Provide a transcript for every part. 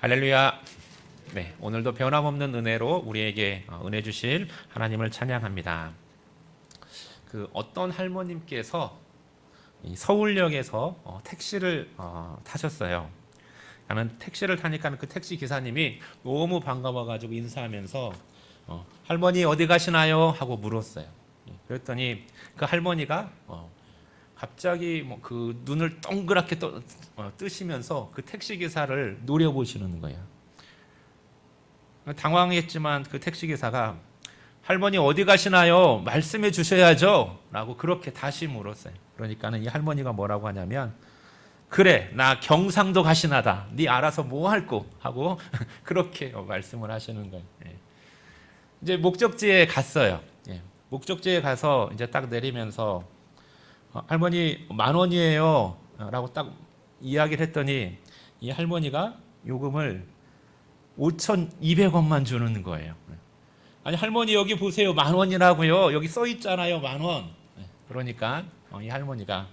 할렐루야. 네, 오늘도 변함없는 은혜로 우리에게 은혜 주실 하나님을 찬양합니다. 어떤 할머님께서 이 서울역에서 택시를 타셨어요. 나는 택시를 타니까 그 택시 기사님이 너무 반가워가지고 인사하면서 할머니 어디 가시나요? 하고 물었어요. 그랬더니 그 할머니가 갑자기 그 눈을 동그랗게 뜨시면서 그 택시 기사를 노려보시는 거예요. 당황했지만 그 택시 기사가 할머니 어디 가시나요? 말씀해 주셔야죠. 라고 그렇게 다시 물었어요. 그러니까는 이 할머니가 뭐라고 하냐면 그래 나 경상도 가시나다. 네 알아서 뭐 할꼬 하고 그렇게 말씀을 하시는 거예요. 이제 목적지에 갔어요. 목적지에 가서 이제 딱 내리면서 할머니 10,000원이에요 라고 딱 이야기를 했더니 이 할머니가 요금을 5,200원만 주는 거예요. 아니 할머니 여기 보세요 10,000원이라고요. 여기 써 있잖아요 10,000원. 그러니까 이 할머니가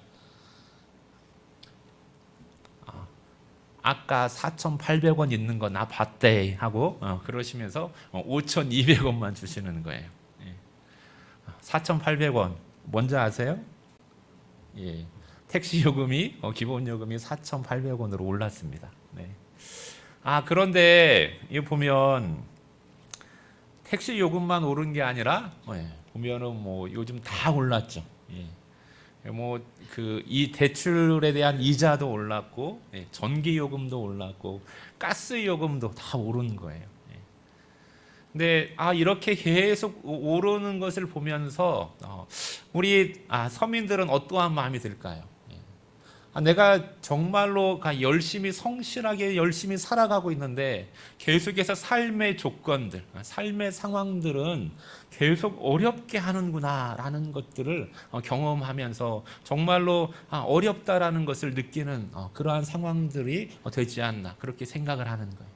아까 4,800원 있는 거 나 봤대 하고 그러시면서 5,200원만 주시는 거예요. 4,800원 뭔지 아세요? 예, 택시 요금이 기본 요금이 4,800원으로 올랐습니다. 네. 그런데 이거 보면 택시 요금만 오른 게 아니라 보면은 뭐 요즘 다 올랐죠. 이 대출에 대한 이자도 올랐고 전기 요금도 올랐고 가스 요금도 다 오른 거예요. 근데 이렇게 계속 오르는 것을 보면서 우리 서민들은 어떠한 마음이 들까요? 내가 정말로 열심히 성실하게 열심히 살아가고 있는데 계속해서 삶의 조건들, 삶의 상황들은 계속 어렵게 하는구나라는 것들을 경험하면서 정말로 어렵다라는 것을 느끼는 그러한 상황들이 되지 않나 그렇게 생각을 하는 거예요.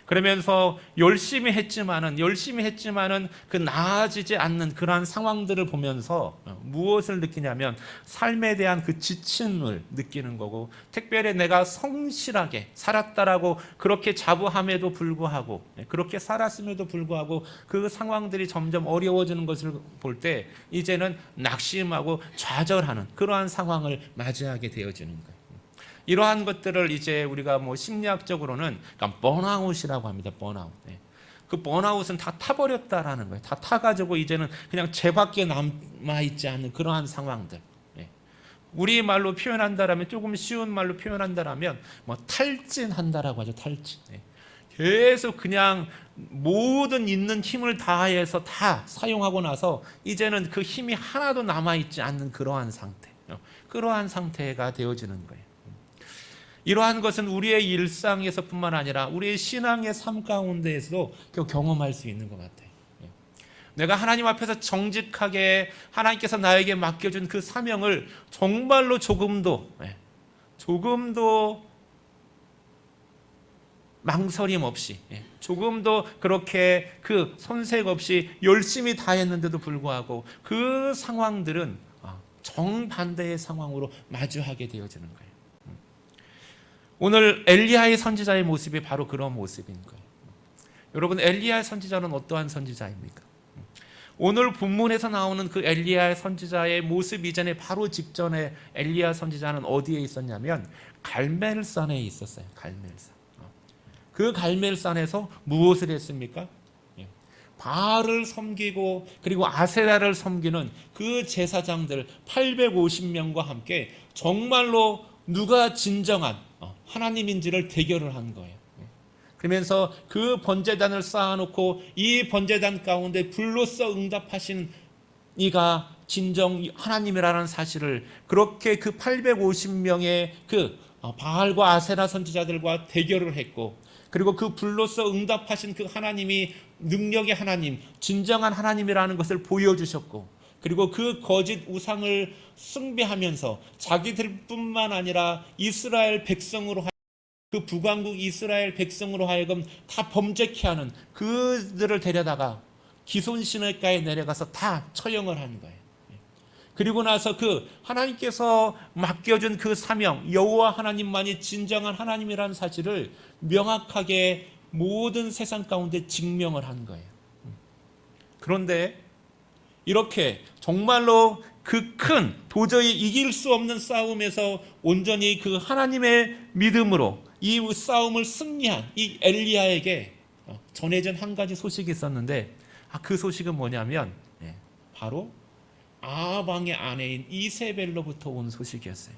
그러면서 열심히 했지만은 그 나아지지 않는 그러한 상황들을 보면서 무엇을 느끼냐면 삶에 대한 그 지침을 느끼는 거고, 특별히 내가 성실하게 살았다라고 그렇게 자부함에도 불구하고 그렇게 살았음에도 불구하고 그 상황들이 점점 어려워지는 것을 볼 때 이제는 낙심하고 좌절하는 그러한 상황을 맞이하게 되어지는 거예요. 이러한 것들을 이제 우리가 심리학적으로는 번아웃이라고 합니다. 번아웃. 그 번아웃은 다 타버렸다라는 거예요. 다 타가지고 이제는 그냥 죄밖에 남아있지 않는 그러한 상황들. 우리 말로 표현한다라면, 조금 쉬운 말로 표현한다라면 탈진한다라고 하죠. 탈진. 계속 그냥 모든 있는 힘을 다해서 다 사용하고 나서 이제는 그 힘이 하나도 남아있지 않는 그러한 상태. 그러한 상태가 되어지는 거예요. 이러한 것은 우리의 일상에서뿐만 아니라 우리의 신앙의 삶 가운데에서도 경험할 수 있는 것 같아요. 내가 하나님 앞에서 정직하게 하나님께서 나에게 맡겨준 그 사명을 정말로 조금도 망설임 없이, 조금도 그렇게 그 손색 없이 열심히 다했는데도 불구하고 그 상황들은 정반대의 상황으로 마주하게 되어지는 거예요. 오늘 엘리야의 선지자의 모습이 바로 그런 모습인 거예요. 여러분, 엘리야의 선지자는 어떠한 선지자입니까? 오늘 본문에서 나오는 그 엘리야 선지자의 모습 이전에 바로 직전에 엘리야 선지자는 어디에 있었냐면 갈멜산에 있었어요. 갈멜산. 그 갈멜산에서 무엇을 했습니까? 바알을 섬기고 그리고 아세라를 섬기는 그 제사장들 850명과 함께 정말로 누가 진정한 하나님인지를 대결을 한 거예요. 그러면서 그 번제단을 쌓아놓고 이 번제단 가운데 불로써 응답하신 이가 진정 하나님이라는 사실을 그렇게 그 850명의 그 바알과 아세라 선지자들과 대결을 했고, 그리고 그 불로써 응답하신 그 하나님이 능력의 하나님, 진정한 하나님이라는 것을 보여주셨고, 그리고 그 거짓 우상을 숭배하면서 자기들뿐만 아니라 이스라엘 백성으로 그 북왕국 이스라엘 백성으로 하여금 다 범죄케 하는 그들을 데려다가 기손신의가에 내려가서 다 처형을 한 거예요. 그리고 나서 그 하나님께서 맡겨준 그 사명, 여호와 하나님만이 진정한 하나님이라는 사실을 명확하게 모든 세상 가운데 증명을 한 거예요. 그런데 이렇게 정말로 그 큰 도저히 이길 수 없는 싸움에서 온전히 그 하나님의 믿음으로 이 싸움을 승리한 이 엘리야에게 전해진 한 가지 소식이 있었는데, 그 소식은 뭐냐면 바로 아합 왕의 아내인 이세벨로부터 온 소식이었어요.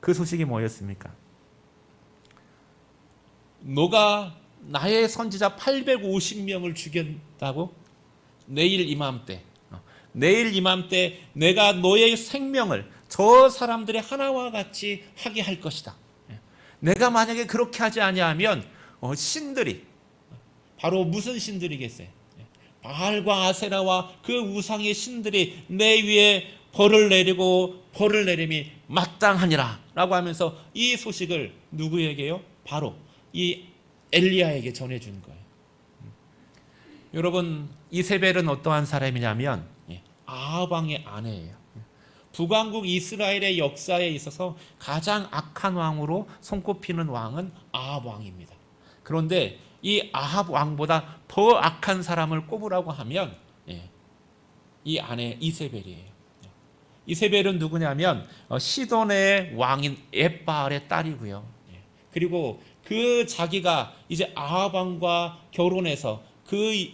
그 소식이 뭐였습니까? 너가 나의 선지자 850명을 죽였다고? 내일 이맘때 내가 너의 생명을 저 사람들의 하나와 같이 하게 할 것이다. 내가 만약에 그렇게 하지 아니하면 신들이, 바로 무슨 신들이겠어요? 바알과 아세라와 그 우상의 신들이 내 위에 벌을 내리고 벌을 내림이 마땅하니라 라고 하면서 이 소식을 누구에게요? 바로 이 엘리야에게 전해준 거예요. 여러분, 이세벨은 어떠한 사람이냐면 아합 왕의 아내예요. 북왕국 이스라엘의 역사에 있어서 가장 악한 왕으로 손꼽히는 왕은 아합 왕입니다. 그런데 이 아합 왕보다 더 악한 사람을 꼽으라고 하면 이 아내 이세벨이에요. 이세벨은 누구냐면 시돈의 왕인 엣바알의 딸이고요. 그리고 그 자기가 이제 아합 왕과 결혼해서 그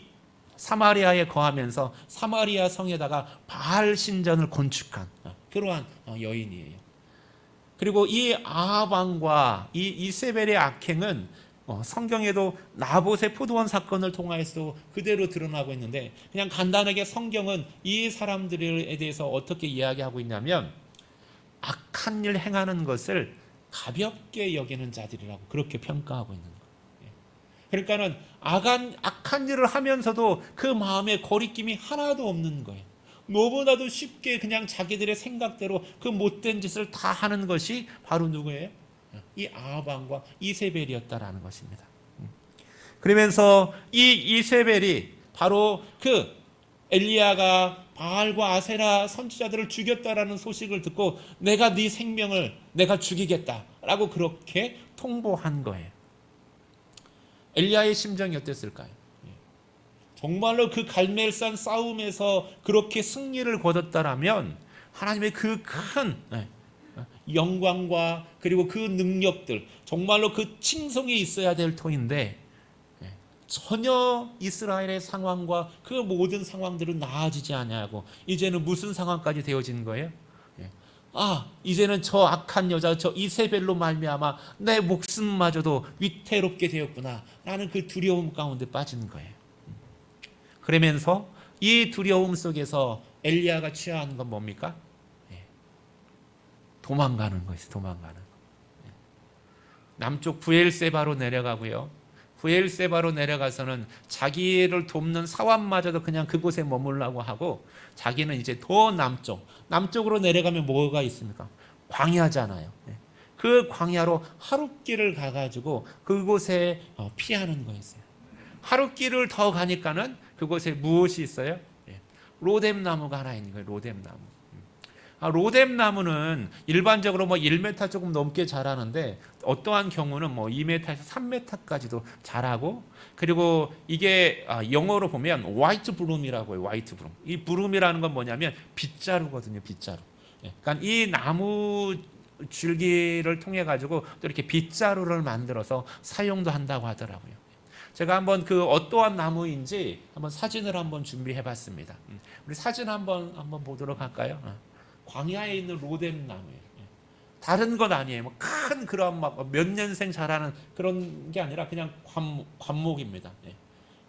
사마리아에 거하면서 사마리아 성에다가 바알 신전을 건축한 그러한 여인이에요. 그리고 이 아합 왕과 이 이세벨의 악행은 성경에도 나봇의 포도원 사건을 통하여서 그대로 드러나고 있는데, 그냥 간단하게 성경은 이 사람들에 대해서 어떻게 이야기하고 있냐면 악한 일 행하는 것을 가볍게 여기는 자들이라고 그렇게 평가하고 있는 거예요. 그러니까는 악한 일을 하면서도 그 마음에 거리낌이 하나도 없는 거예요. 너무나도 쉽게 그냥 자기들의 생각대로 그 못된 짓을 다 하는 것이 바로 누구예요? 이 아합 왕과 이세벨이었다라는 것입니다. 그러면서 이 이세벨이 바로 그 엘리야가 바알과 아세라 선지자들을 죽였다라는 소식을 듣고 내가 네 생명을 내가 죽이겠다라고 그렇게 통보한 거예요. 엘리야의 심정이 어땠을까요? 정말로 그 갈멜산 싸움에서 그렇게 승리를 거뒀다라면 하나님의 그 큰 영광과 그리고 그 능력들, 정말로 그 칭송이 있어야 될 터인데 전혀 이스라엘의 상황과 그 모든 상황들은 나아지지 아니하고 이제는 무슨 상황까지 되어진 거예요? 이제는 저 악한 여자 저 이세벨로 말미암아 내 목숨마저도 위태롭게 되었구나 라는 그 두려움 가운데 빠진 거예요. 그러면서 이 두려움 속에서 엘리야가 취하는 건 뭡니까? 도망가는 것이 도망가는 거. 남쪽 브엘세바로 내려가고요. 브엘세바로 내려가서는 자기를 돕는 사환마저도 그냥 그곳에 머물라고 하고, 자기는 이제 더 남쪽으로 내려가면 뭐가 있습니까? 광야잖아요. 그 광야로 하룻길을 가가지고 그곳에 피하는 거였어요. 하룻길을 더 가니까는 그곳에 무엇이 있어요? 로뎀나무가 하나 있는 거예요. 로뎀나무. 로뎀나무는 일반적으로 1m 조금 넘게 자라는데 어떠한 경우는 2m에서 3m까지도 자라고, 그리고 이게 영어로 보면 화이트 브룸이라고 해요. 화이트 브룸. 이 브룸이라는 건 뭐냐면 빗자루거든요. 빗자루. 그러니까 이 나무 줄기를 통해 가지고 또 이렇게 빗자루를 만들어서 사용도 한다고 하더라고요. 제가 한번 그 어떠한 나무인지 한번 사진을 한번 준비해 봤습니다. 우리 사진 한번 보도록 할까요? 광야에 있는 로뎀나무예요. 다른 건 아니에요. 큰 그런 몇 년생 자라는 그런 게 아니라 그냥 관목입니다.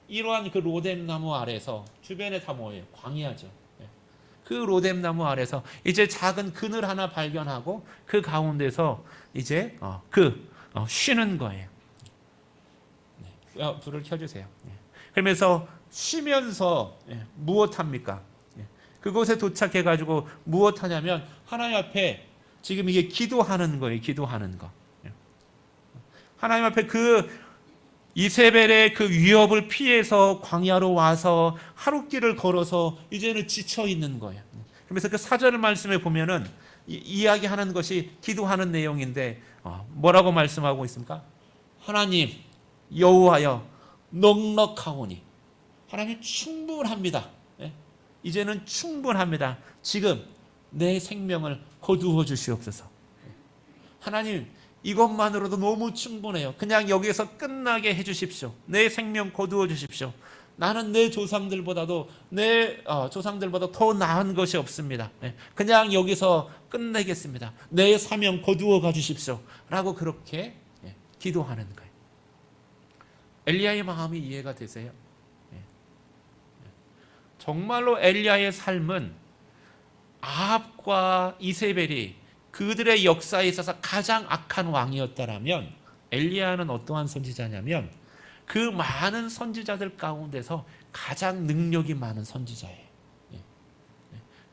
이러한 그 로뎀나무 아래서 주변에 다 뭐예요? 광야죠. 그 로뎀나무 아래서 이제 작은 그늘 하나 발견하고 그 가운데서 이제 쉬는 거예요. 불을 켜주세요. 그러면서 쉬면서 무엇합니까? 그곳에 도착해가지고 무엇하냐면 하나님 앞에 지금 이게 기도하는 거예요. 기도하는 거. 하나님 앞에 그 이세벨의 그 위협을 피해서 광야로 와서 하룻길을 걸어서 이제는 지쳐 있는 거예요. 그래서 그 4절 말씀에 보면은 이야기하는 것이 기도하는 내용인데 뭐라고 말씀하고 있습니까? 하나님 여호와여 넉넉하오니, 하나님 충분합니다. 이제는 충분합니다. 지금 내 생명을 거두어 주시옵소서. 하나님 이것만으로도 너무 충분해요. 그냥 여기서 끝나게 해주십시오. 내 생명 거두어 주십시오. 나는 내 조상들보다도 조상들보다 더 나은 것이 없습니다. 그냥 여기서 끝내겠습니다. 내 사명 거두어 가주십시오. 라고 그렇게 기도하는 거예요. 엘리야의 마음이 이해가 되세요? 정말로 엘리야의 삶은 아합과 이세벨이 그들의 역사에 있어서 가장 악한 왕이었다라면, 엘리야는 어떠한 선지자냐면 그 많은 선지자들 가운데서 가장 능력이 많은 선지자예요.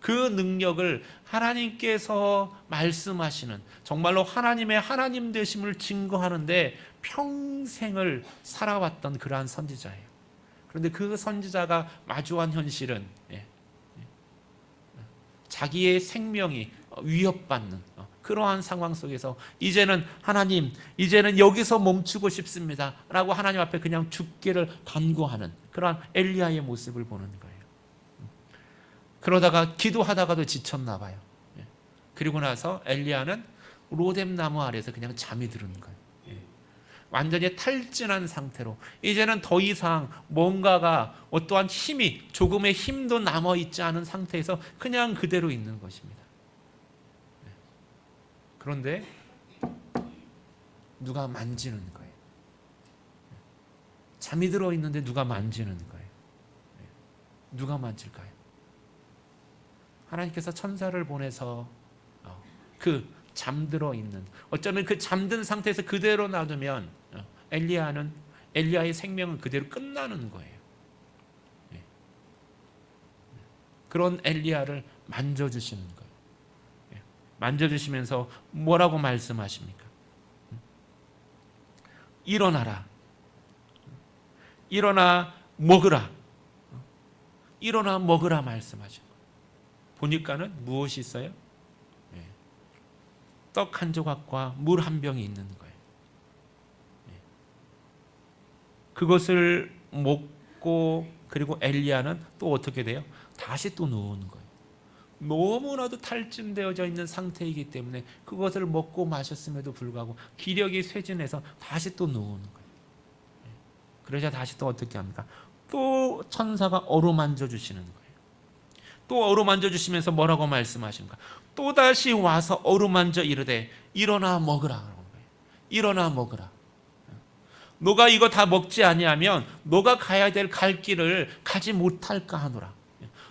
그 능력을 하나님께서 말씀하시는, 정말로 하나님의 하나님 되심을 증거하는데 평생을 살아왔던 그러한 선지자예요. 그런데 그 선지자가 마주한 현실은 자기의 생명이 위협받는 그러한 상황 속에서 이제는 하나님, 이제는 여기서 멈추고 싶습니다 라고 하나님 앞에 그냥 죽기를 간구하는 그러한 엘리야의 모습을 보는 거예요. 그러다가 기도하다가도 지쳤나 봐요. 그리고 나서 엘리야는 로뎀 나무 아래에서 그냥 잠이 드는 거예요. 완전히 탈진한 상태로 이제는 더 이상 뭔가가 어떠한 힘이, 조금의 힘도 남아있지 않은 상태에서 그냥 그대로 있는 것입니다. 그런데 누가 만지는 거예요. 잠이 들어 있는데 누가 만지는 거예요. 누가 만질까요? 하나님께서 천사를 보내서 그 잠들어 있는, 어쩌면 그 잠든 상태에서 그대로 놔두면 엘리야의 생명은 그대로 끝나는 거예요. 그런 엘리야를 만져주시는 거예요. 만져주시면서 뭐라고 말씀하십니까? 일어나라. 일어나 먹으라. 일어나 먹으라 말씀하죠. 보니까는 무엇이 있어요? 떡 한 조각과 물 한 병이 있는 거예요. 그것을 먹고, 그리고 엘리야는 또 어떻게 돼요? 다시 또 누우는 거예요. 너무나도 탈진되어져 있는 상태이기 때문에 그것을 먹고 마셨음에도 불구하고 기력이 쇠진해서 다시 또 누우는 거예요. 그러자 다시 또 어떻게 합니까? 또 천사가 어루만져 주시는 거예요. 또 어루만져 주시면서 뭐라고 말씀하십니까? 또다시 와서 어루만져 이르되 일어나 먹으라. 일어나 먹으라. 너가 이거 다 먹지 아니하면 너가 가야 될 갈 길을 가지 못할까 하노라.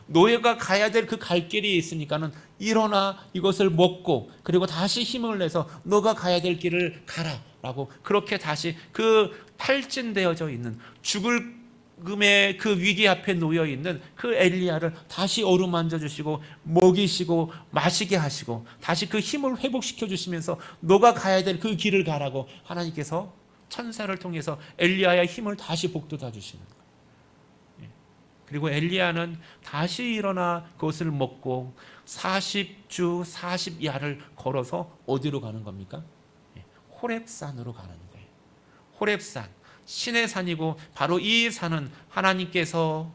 너희가 가야 될 그 갈 길이 있으니까는 일어나 이것을 먹고, 그리고 다시 힘을 내서 너가 가야 될 길을 가라라고, 그렇게 다시 그 탈진되어져 있는, 죽음의 그 위기 앞에 놓여 있는 그 엘리야를 다시 어루만져 주시고 먹이시고 마시게 하시고 다시 그 힘을 회복시켜 주시면서 너가 가야 될 그 길을 가라고 하나님께서 천사를 통해서 엘리야의 힘을 다시 북돋아 주시는 거예요. 그리고 엘리야는 다시 일어나 그것을 먹고 40주 40야를 걸어서 어디로 가는 겁니까? 호렙산으로 가는 거예요. 호렙산, 신의 산이고, 바로 이 산은 하나님께서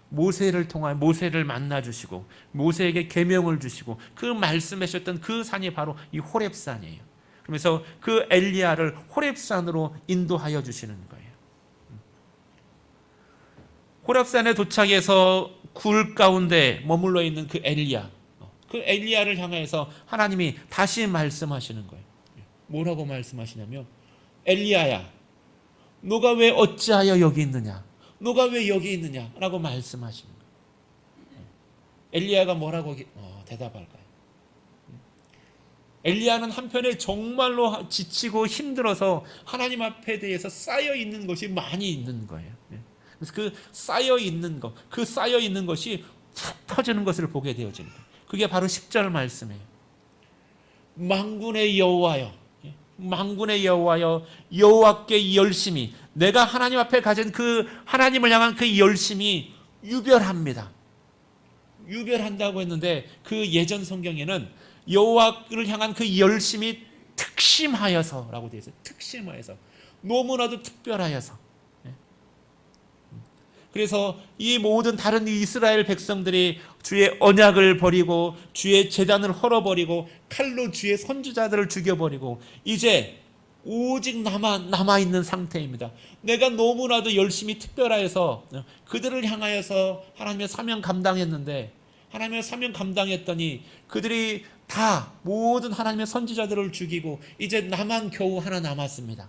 모세를 통하여 모세를 만나 주시고 모세에게 계명을 주시고 그 말씀하셨던 그 산이 바로 이 호렙산이에요. 그러면서 그 엘리야를 호렙산으로 인도하여 주시는 거예요. 호렙산에 도착해서 굴 가운데 머물러 있는 그 엘리야, 그 엘리야를 향해서 하나님이 다시 말씀하시는 거예요. 뭐라고 말씀하시냐면, 엘리야야, 너가 왜 어찌하여 여기 있느냐? 너가 왜 여기 있느냐? 라고 말씀하시는 거예요. 엘리야가 뭐라고 대답할까요? 엘리야는 한편에 정말로 지치고 힘들어서 하나님 앞에 대해서 쌓여 있는 것이 많이 있는 거예요. 그래서 그 쌓여 있는 것, 그 쌓여 있는 것이 툭 터지는 것을 보게 되어지는 거예요. 그게 바로 10절 말씀이에요. 만군의 여호와여, 만군의 여호와여, 여호와께 열심히, 내가 하나님 앞에 가진 그 하나님을 향한 그 열심이 유별합니다. 유별한다고 했는데 그 예전 성경에는 여호와를 향한 그 열심이 특심하여서라고 되어 있어요. 특심하여서, 너무나도 특별하여서. 그래서 이 모든 다른 이스라엘 백성들이 주의 언약을 버리고 주의 제단을 헐어버리고 칼로 주의 선지자들을 죽여버리고 이제 오직 남아있는 상태입니다. 내가 너무나도 열심히 특별하여서 그들을 향하여서 하나님의 사명 감당했는데, 하나님의 사명 감당했더니 그들이 다 모든 하나님의 선지자들을 죽이고 이제 나만 겨우 하나 남았습니다.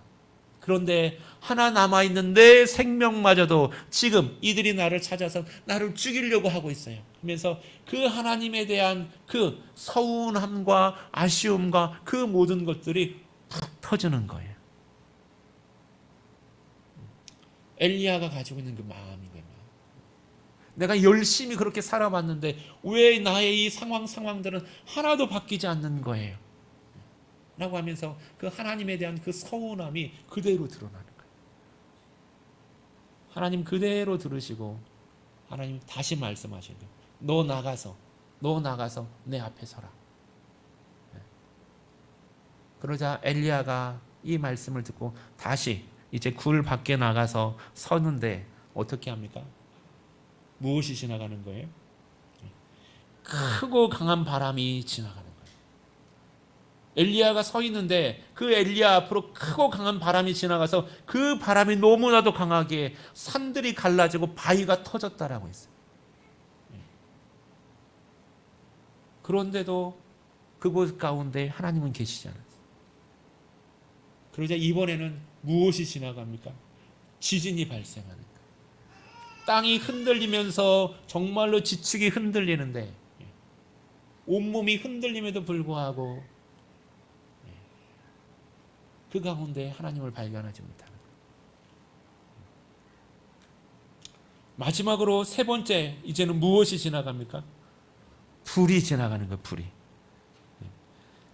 그런데 하나 남아있는 내 생명마저도 지금 이들이 나를 찾아서 나를 죽이려고 하고 있어요. 그러면서 그 하나님에 대한 그 서운함과 아쉬움과 그 모든 것들이 푹 터지는 거예요. 엘리야가 가지고 있는 그 마음인 거예요. 내가 열심히 그렇게 살아봤는데 왜 나의 이 상황들은 하나도 바뀌지 않는 거예요? 라고 하면서 그 하나님에 대한 그 서운함이 그대로 드러나는 거예요. 하나님 그대로 들으시고 하나님 다시 말씀하시는 거예요. 너 나가서 내 앞에 서라. 그러자 엘리야가 이 말씀을 듣고 다시 이제 굴 밖에 나가서 서는데 어떻게 합니까? 무엇이 지나가는 거예요? 크고 강한 바람이 지나가는 거예요. 엘리야가 서 있는데 그 엘리야 앞으로 크고 강한 바람이 지나가서 그 바람이 너무나도 강하게 산들이 갈라지고 바위가 터졌다라고 했어요. 그런데도 그곳 가운데 하나님은 계시지 않았어요. 그러자 이번에는 무엇이 지나갑니까? 지진이 발생하는 거예요. 땅이 흔들리면서 정말로 지축이 흔들리는데 온몸이 흔들림에도 불구하고 그 가운데 하나님을 발견하지 못하는 거예요. 마지막으로 세 번째, 이제는 무엇이 지나갑니까? 불이 지나가는 거예요. 불이.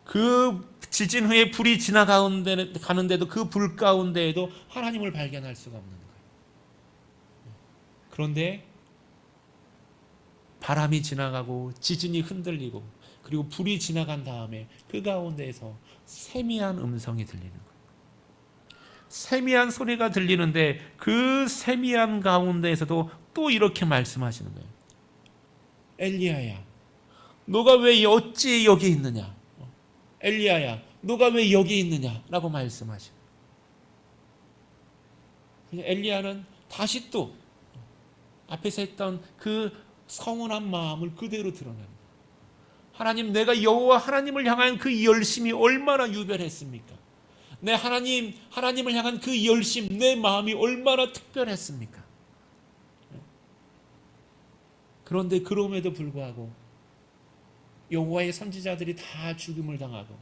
그 지진 후에 불이 지나가는데도 그 불 가운데에도 하나님을 발견할 수가 없는 거예요. 그런데 바람이 지나가고 지진이 흔들리고 그리고 불이 지나간 다음에 그 가운데에서 세미한 음성이 들리는 거예요. 세미한 소리가 들리는데 그 세미한 가운데에서도 또 이렇게 말씀하시는 거예요. 엘리야야, 너가 왜 어찌 여기 있느냐? 엘리야야, 너가 왜 여기 있느냐? 라고 말씀하시고, 엘리야는 다시 또 앞에서 했던 그 서운한 마음을 그대로 드러냅니다. 하나님, 내가 여호와 하나님을 향한 그 열심이 얼마나 유별했습니까? 내 하나님을 향한 그 열심, 내 마음이 얼마나 특별했습니까? 그런데 그럼에도 불구하고 여호와의 선지자들이 다 죽음을 당하고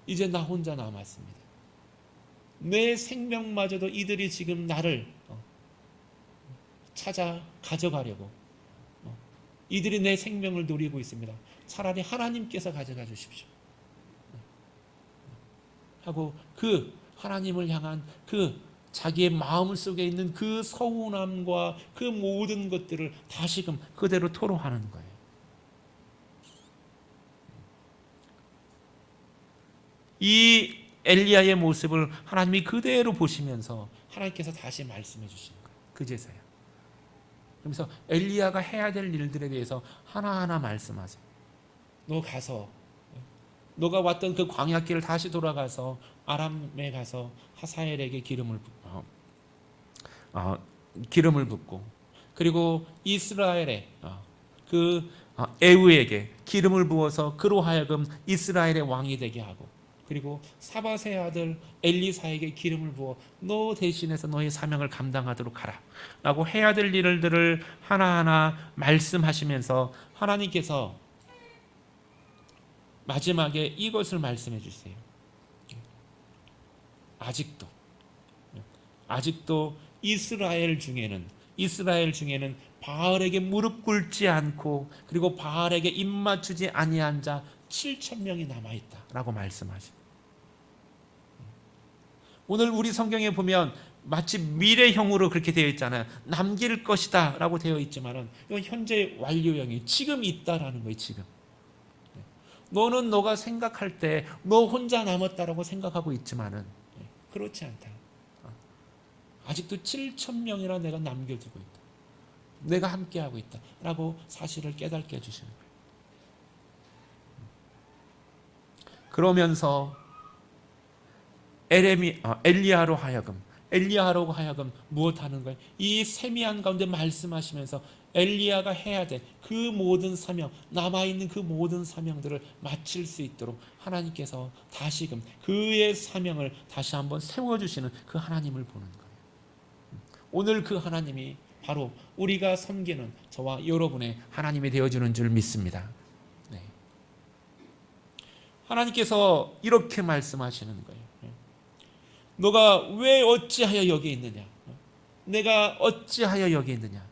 이제 나 혼자 남았습니다. 내 생명마저도 이들이 지금 나를 찾아 가져가려고 이들이 내 생명을 노리고 있습니다. 차라리 하나님께서 가져가 주십시오 하고 그 하나님을 향한 그 자기의 마음 속에 있는 그 서운함과 그 모든 것들을 다시금 그대로 토로하는 거예요. 이 엘리야의 모습을 하나님이 그대로 보시면서 하나님께서 다시 말씀해 주시는 거예요. 그제서야. 그러면서 엘리야가 해야 될 일들에 대해서 하나하나 말씀하세요. 너 가서 너가 왔던 그 광야길을 다시 돌아가서 아람에 가서 하사엘에게 기름을 붓고 그리고 이스라엘의 그 에우에게 기름을 부어서 그로 하여금 이스라엘의 왕이 되게 하고 그리고 사밧의 아들 엘리사에게 기름을 부어 너 대신해서 너의 사명을 감당하도록 하라 라고 해야 될 일들을 하나하나 말씀하시면서 하나님께서 마지막에 이것을 말씀해 주세요. 아직도 이스라엘 중에는 바알에게 무릎 꿇지 않고 그리고 바알에게 입 맞추지 아니한 자 7,000명이 남아있다라고 말씀하십니다. 오늘 우리 성경에 보면 마치 미래형으로 그렇게 되어 있잖아요. 남길 것이다 라고 되어 있지만은 이건 현재 완료형이 지금 있다라는 거예요. 지금 너는 너가 생각할 때 너 혼자 남았다라고 생각하고 있지만은 그렇지 않다. 아직도 7천 명이나 내가 남겨두고 있다. 내가 함께하고 있다 라고 사실을 깨닫게 해주시는 거예요. 그러면서 엘리야로 하여금 무엇하는 거예요? 이 세미한 가운데 말씀하시면서 엘리야가 해야 될 그 모든 사명, 남아있는 그 모든 사명들을 마칠 수 있도록 하나님께서 다시금 그의 사명을 다시 한번 세워주시는 그 하나님을 보는 거예요. 오늘 그 하나님이 바로 우리가 섬기는 저와 여러분의 하나님이 되어주는 줄 믿습니다. 네. 하나님께서 이렇게 말씀하시는 거예요. 너가 왜 어찌하여 여기 있느냐? 내가 어찌하여 여기 있느냐?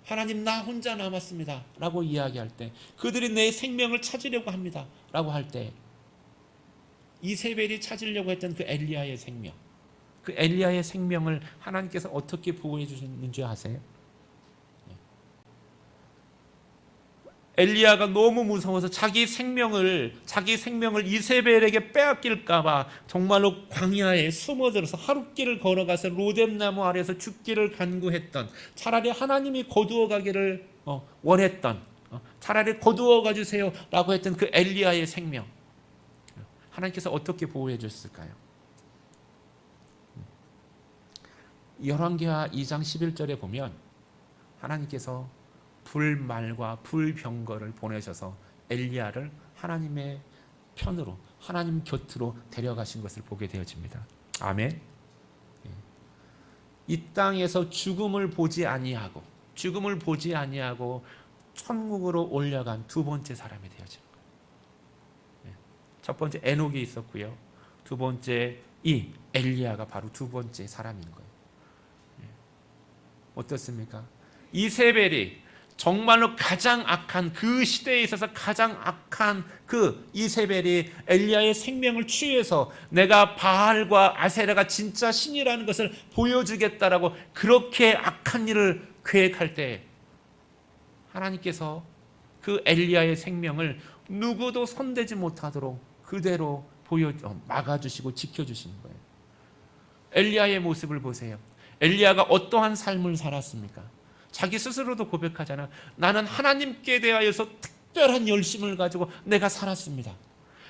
하나님 나 혼자 남았습니다 라고 이야기할 때, 그들이 내 생명을 찾으려고 합니다 라고 할 때, 이세벨이 찾으려고 했던 그 엘리야의 생명, 그 엘리야의 생명을 하나님께서 어떻게 보호해 주셨는지 아세요? 엘리야가 너무 무서워서 자기 생명을 이세벨에게 빼앗길까봐 정말로 광야에 숨어들어서 하룻길을 걸어가서 로뎀나무 아래에서 죽기를 간구했던, 차라리 하나님이 거두어 가기를 원했던, 차라리 거두어 가주세요 라고 했던 그 엘리야의 생명, 하나님께서 어떻게 보호해 줬을까요? 열왕기하 2장 11절에 보면 하나님께서 불말과 불병거를 보내셔서 엘리야를 하나님의 편으로, 하나님 곁으로 데려가신 것을 보게 되어집니다. 아멘. 이 땅에서 죽음을 보지 아니하고 천국으로 올라간 두 번째 사람이 되어집니다. 첫 번째 에녹이 있었고요, 두 번째 이 엘리야가 바로 두 번째 사람인 거예요. 어떻습니까? 이세벨이 정말로 가장 악한, 그 시대에 있어서 가장 악한 그 이세벨이 엘리야의 생명을 취해서 내가 바알과 아세라가 진짜 신이라는 것을 보여주겠다라고 그렇게 악한 일을 계획할 때, 하나님께서 그 엘리야의 생명을 누구도 손대지 못하도록 그대로 막아주시고 지켜주시는 거예요. 엘리야의 모습을 보세요. 엘리야가 어떠한 삶을 살았습니까? 자기 스스로도 고백하잖아. 나는 하나님께 대하여서 특별한 열심을 가지고 내가 살았습니다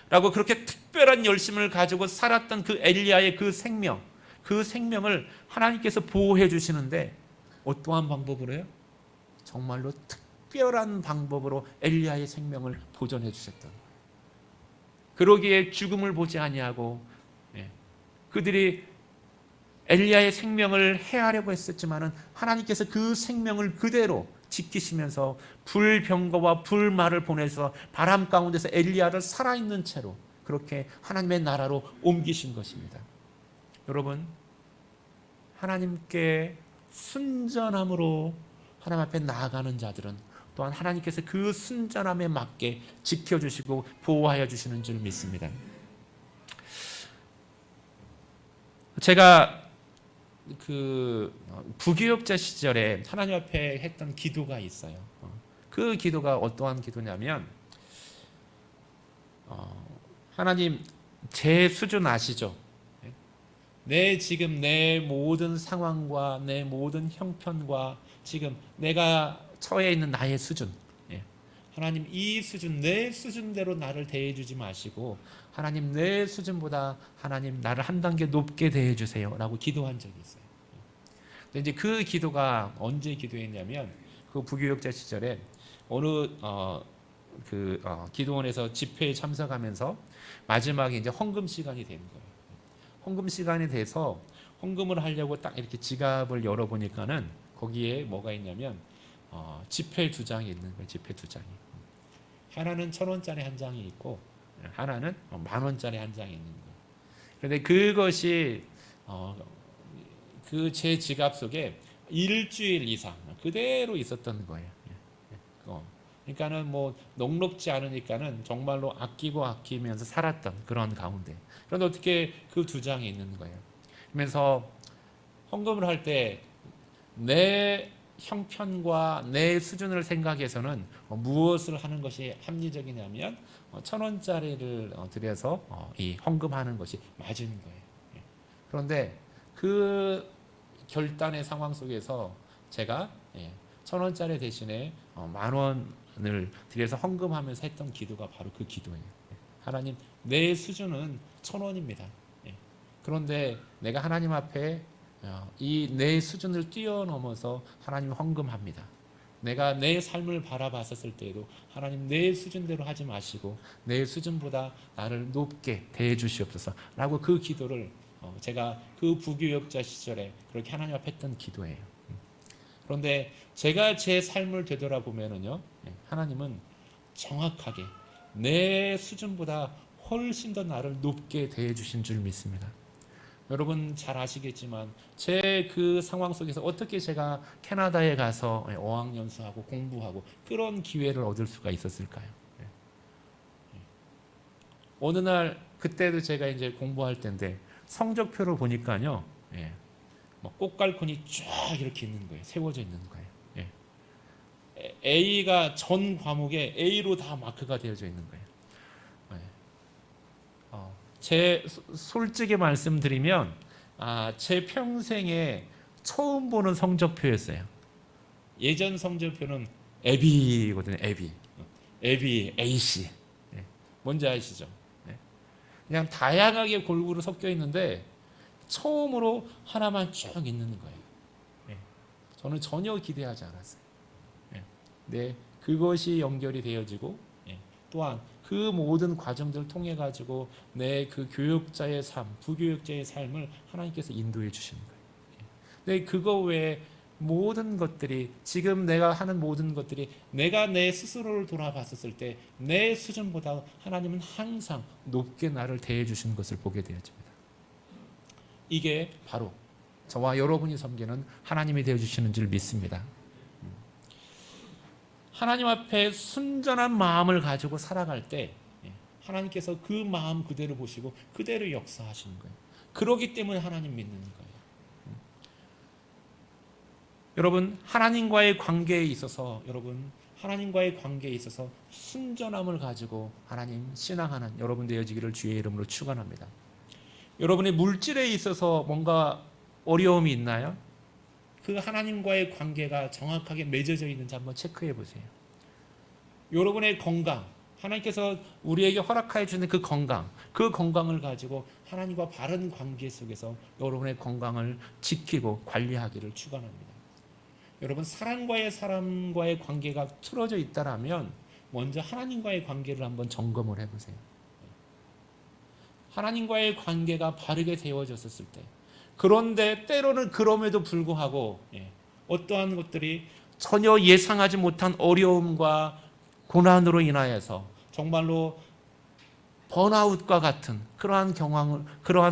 라고, 그렇게 특별한 열심을 가지고 살았던 그 엘리야의 그 생명을 하나님께서 보호해 주시는데 어떠한 방법으로요? 정말로 특별한 방법으로 엘리야의 생명을 보존해 주셨던 거예요. 그러기에 죽음을 보지 아니하고 그들이 엘리야의 생명을 해하려고 했었지만은 하나님께서 그 생명을 그대로 지키시면서 불병거와 불말을 보내서 바람 가운데서 엘리야를 살아있는 채로 그렇게 하나님의 나라로 옮기신 것입니다. 여러분, 하나님께 순전함으로 하나님 앞에 나아가는 자들은 또한 하나님께서 그 순전함에 맞게 지켜주시고 보호하여 주시는 줄 믿습니다. 제가 그 부교육자 시절에 하나님 앞에 했던 기도가 있어요. 그 기도가 어떠한 기도냐면, 하나님 제 수준 아시죠? 지금 내 모든 상황과 내 모든 형편과 지금 내가 처해 있는 나의 수준, 하나님 이 수준, 내 수준대로 나를 대해주지 마시고 하나님 내 수준보다 하나님 나를 한 단계 높게 대해주세요 라고 기도한 적이 있어요. 근데 이제 그 기도가 언제 기도했냐면, 그 부교육자 시절에 어느 기도원에서 집회에 참석하면서 마지막에 이제 헌금 시간이 된 거예요. 헌금 시간이 돼서 헌금을 하려고 딱 이렇게 지갑을 열어보니까는 거기에 뭐가 있냐면 지폐 두 장이 있는 거예요. 지폐 두 장이. 하나는 1,000원짜리 한 장이 있고 하나는 10,000원짜리 한 장이 있는 거예요. 그런데 그것이 그 제 지갑 속에 일주일 이상 그대로 있었던 거예요. 그러니까는 뭐 녹록지 않으니까는 정말로 아끼면서 살았던 그런 가운데. 그런데 어떻게 그 두 장이 있는 거예요. 그러면서 헌금을 할 때 내 형편과 내 수준을 생각해서는 무엇을 하는 것이 합리적이냐면 1,000원짜리를 들여서 이 헌금하는 것이 맞은 거예요. 예. 그런데 그 결단의 상황 속에서 제가 1,000원짜리 대신에 10,000원을 들여서 헌금하면서 했던 기도가 바로 그 기도예요. 하나님, 내 수준은 1,000원입니다. 그런데 내가 하나님 앞에 이 내 수준을 뛰어넘어서 하나님 헌금합니다. 내가 내 삶을 바라봤었을 때에도 하나님 내 수준대로 하지 마시고 내 수준보다 나를 높게 대해 주시옵소서 라고 그 기도를 제가 그 부교역자 시절에 그렇게 하나님 앞에 했던 기도예요. 그런데 제가 제 삶을 되돌아보면은요, 하나님은 정확하게 내 수준보다 훨씬 더 나를 높게 대해 주신 줄 믿습니다. 여러분 잘 아시겠지만 제 그 상황 속에서 어떻게 제가 캐나다에 가서 어학연수하고 공부하고 그런 기회를 얻을 수가 있었을까요? 어느 날 그때도 제가 이제 공부할 때인데 성적표를 보니까요, 꽃갈콘이 쫙 이렇게 있는 거예요. 세워져 있는 거예요. A가 전 과목에 A로 다 마크가 되어져 있는 거예요. 제 솔직히 말씀드리면 제 평생에 처음 보는 성적표였어요. 예전 성적표는 애비거든요. 애비 AC. 뭔지 아시죠? 그냥 다양하게 골고루 섞여 있는데 처음으로 하나만 쭉 있는 거예요. 저는 전혀 기대하지 않았어요. 네, 그것이 연결이 되어지고 또한 그 모든 과정들을 통해 가지고 내 그 교육자의 삶, 부교육자의 삶을 하나님께서 인도해 주시는 거예요. 네, 그거 외에 모든 것들이 지금 내가 하는 모든 것들이 내가 내 스스로를 돌아봤었을 때 내 수준보다 하나님은 항상 높게 나를 대해 주시는 것을 보게 되어집니다. 이게 바로 저와 여러분이 섬기는 하나님이 되어 주시는 줄 믿습니다. 하나님 앞에 순전한 마음을 가지고 살아갈 때 하나님께서 그 마음 그대로 보시고 그대로 역사하시는 거예요. 그러기 때문에 하나님 믿는 거예요. 여러분, 하나님과의 관계에 있어서 순전함을 가지고 하나님 신앙하는 여러분 되어지기를 주의 이름으로 축원합니다. 여러분의 물질에 있어서 뭔가 어려움이 있나요? 그 하나님과의 관계가 정확하게 맺어져 있는지 한번 체크해 보세요. 여러분의 건강, 하나님께서 우리에게 허락하여 주는 그 건강을 가지고 하나님과 바른 관계 속에서 여러분의 건강을 지키고 관리하기를 축원합니다. 여러분, 사람과의 관계가 틀어져 있다라면 먼저 하나님과의 관계를 한번 점검을 해보세요. 하나님과의 관계가 바르게 되어졌을 때, 그런데 때로는 그럼에도 불구하고 어떠한 것들이 전혀 예상하지 못한 어려움과 고난으로 인하여서 정말로 번아웃과 같은 그러한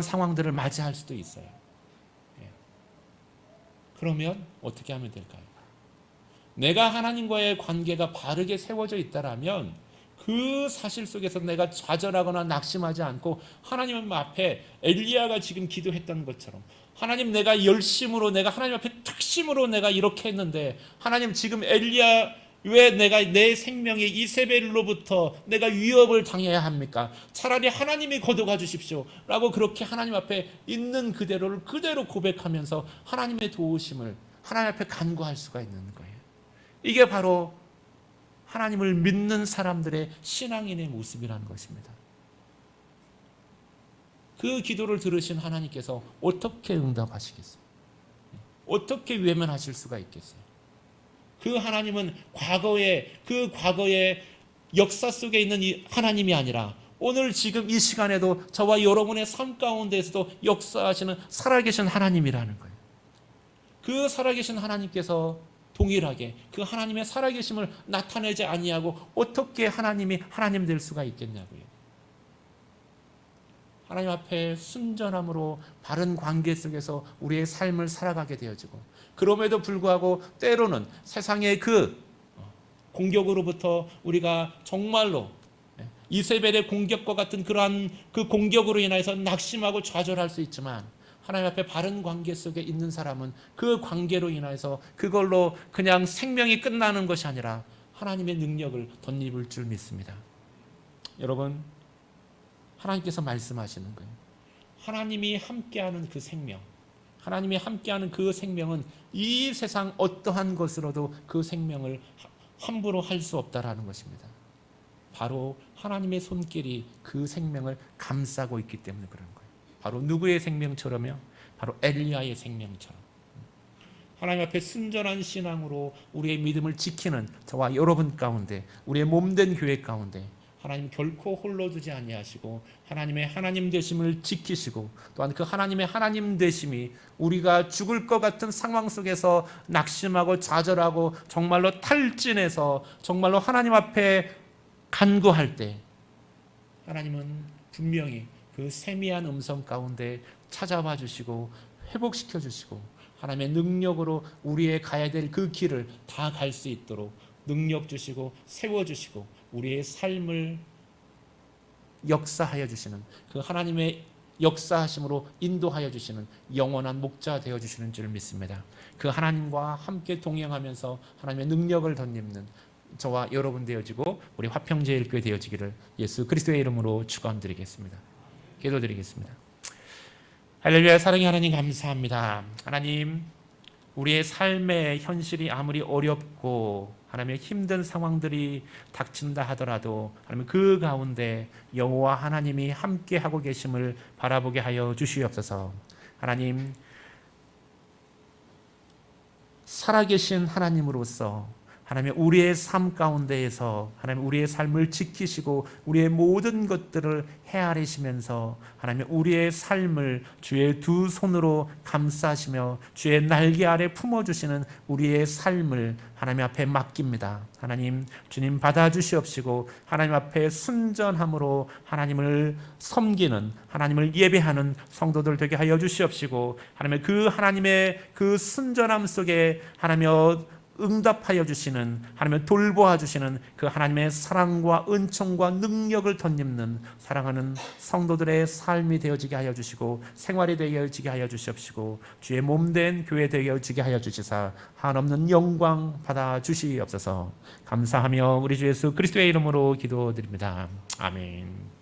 상황들을 맞이할 수도 있어요. 그러면 어떻게 하면 될까요? 내가 하나님과의 관계가 바르게 세워져 있다라면 그 사실 속에서 내가 좌절하거나 낙심하지 않고 하나님 앞에 엘리야가 지금 기도했던 것처럼 하나님, 내가 열심으로 내가 하나님 앞에 특심으로 내가 이렇게 했는데 하나님, 지금 엘리야 왜 내가 내 생명에 이세벨로부터 내가 위협을 당해야 합니까? 차라리 하나님이 거둬가 주십시오 라고 그렇게 하나님 앞에 있는 그대로를 그대로 고백하면서 하나님의 도우심을 하나님 앞에 간구할 수가 있는 거예요. 이게 바로 하나님을 믿는 사람들의 신앙인의 모습이라는 것입니다. 그 기도를 들으신 하나님께서 어떻게 응답하시겠어요? 어떻게 외면하실 수가 있겠어요? 그 하나님은 과거의 역사 속에 있는 이 하나님이 아니라 오늘 지금 이 시간에도 저와 여러분의 삶 가운데에서도 역사하시는 살아계신 하나님이라는 거예요. 그 살아계신 하나님께서 동일하게 그 하나님의 살아계심을 나타내지 아니하고 어떻게 하나님이 하나님 될 수가 있겠냐고요. 하나님 앞에 순전함으로 바른 관계 속에서 우리의 삶을 살아가게 되어지고, 그럼에도 불구하고 때로는 세상의 그 공격으로부터 우리가 정말로 이세벨의 공격과 같은 그러한 그 공격으로 인해서 낙심하고 좌절할 수 있지만, 하나님 앞에 바른 관계 속에 있는 사람은 그 관계로 인해서 그걸로 그냥 생명이 끝나는 것이 아니라 하나님의 능력을 덧입을 줄 믿습니다. 여러분, 하나님께서 말씀하시는 거예요. 하나님이 함께하는 그 생명, 하나님이 함께하는 그 생명은 이 세상 어떠한 것으로도 그 생명을 함부로 할 수 없다라는 것입니다. 바로 하나님의 손길이 그 생명을 감싸고 있기 때문에 그런 거예요. 바로 누구의 생명처럼요? 바로 엘리야의 생명처럼. 하나님 앞에 순전한 신앙으로 우리의 믿음을 지키는 저와 여러분 가운데, 우리의 몸된 교회 가운데 하나님 결코 홀로 두지 아니하시고 하나님의 하나님 되심을 지키시고, 또한 그 하나님의 하나님 되심이 우리가 죽을 것 같은 상황 속에서 낙심하고 좌절하고 정말로 탈진해서 정말로 하나님 앞에 간구할 때 하나님은 분명히 그 세미한 음성 가운데 찾아와 주시고 회복시켜 주시고 하나님의 능력으로 우리의 가야 될 그 길을 다 갈 수 있도록 능력 주시고 세워주시고 우리의 삶을 역사하여 주시는 그 하나님의 역사하심으로 인도하여 주시는 영원한 목자 되어 주시는 줄 믿습니다. 그 하나님과 함께 동행하면서 하나님의 능력을 덧입는 저와 여러분 되어지고 우리 화평제일교회 되어지기를 예수 그리스도의 이름으로 축원드리겠습니다. 기도드리겠습니다. 할렐루야. 사랑의 하나님 감사합니다. 하나님, 우리의 삶의 현실이 아무리 어렵고 하나님의 힘든 상황들이 닥친다 하더라도 하나님 그 가운데 여호와 하나님이 함께 하고 계심을 바라보게 하여 주시옵소서. 하나님, 살아계신 하나님으로서 하나님 우리의 삶 가운데에서 하나님 우리의 삶을 지키시고 우리의 모든 것들을 헤아리시면서 하나님 우리의 삶을 주의 두 손으로 감싸시며 주의 날개 아래 품어주시는 우리의 삶을 하나님 앞에 맡깁니다. 하나님, 주님 받아주시옵시고 하나님 앞에 순전함으로 하나님을 섬기는, 하나님을 예배하는 성도들 되게 하여 주시옵시고 하나님의 그 하나님의 그 순전함 속에 하나님의 응답하여 주시는, 하나님의 돌보아 주시는 그 하나님의 사랑과 은총과 능력을 덧입는 사랑하는 성도들의 삶이 되어지게 하여 주시고 생활이 되어지게 하여 주시옵시고 주의 몸된 교회 되어지게 하여 주시사 한없는 영광 받아 주시옵소서. 감사하며 우리 주 예수 그리스도의 이름으로 기도드립니다. 아멘.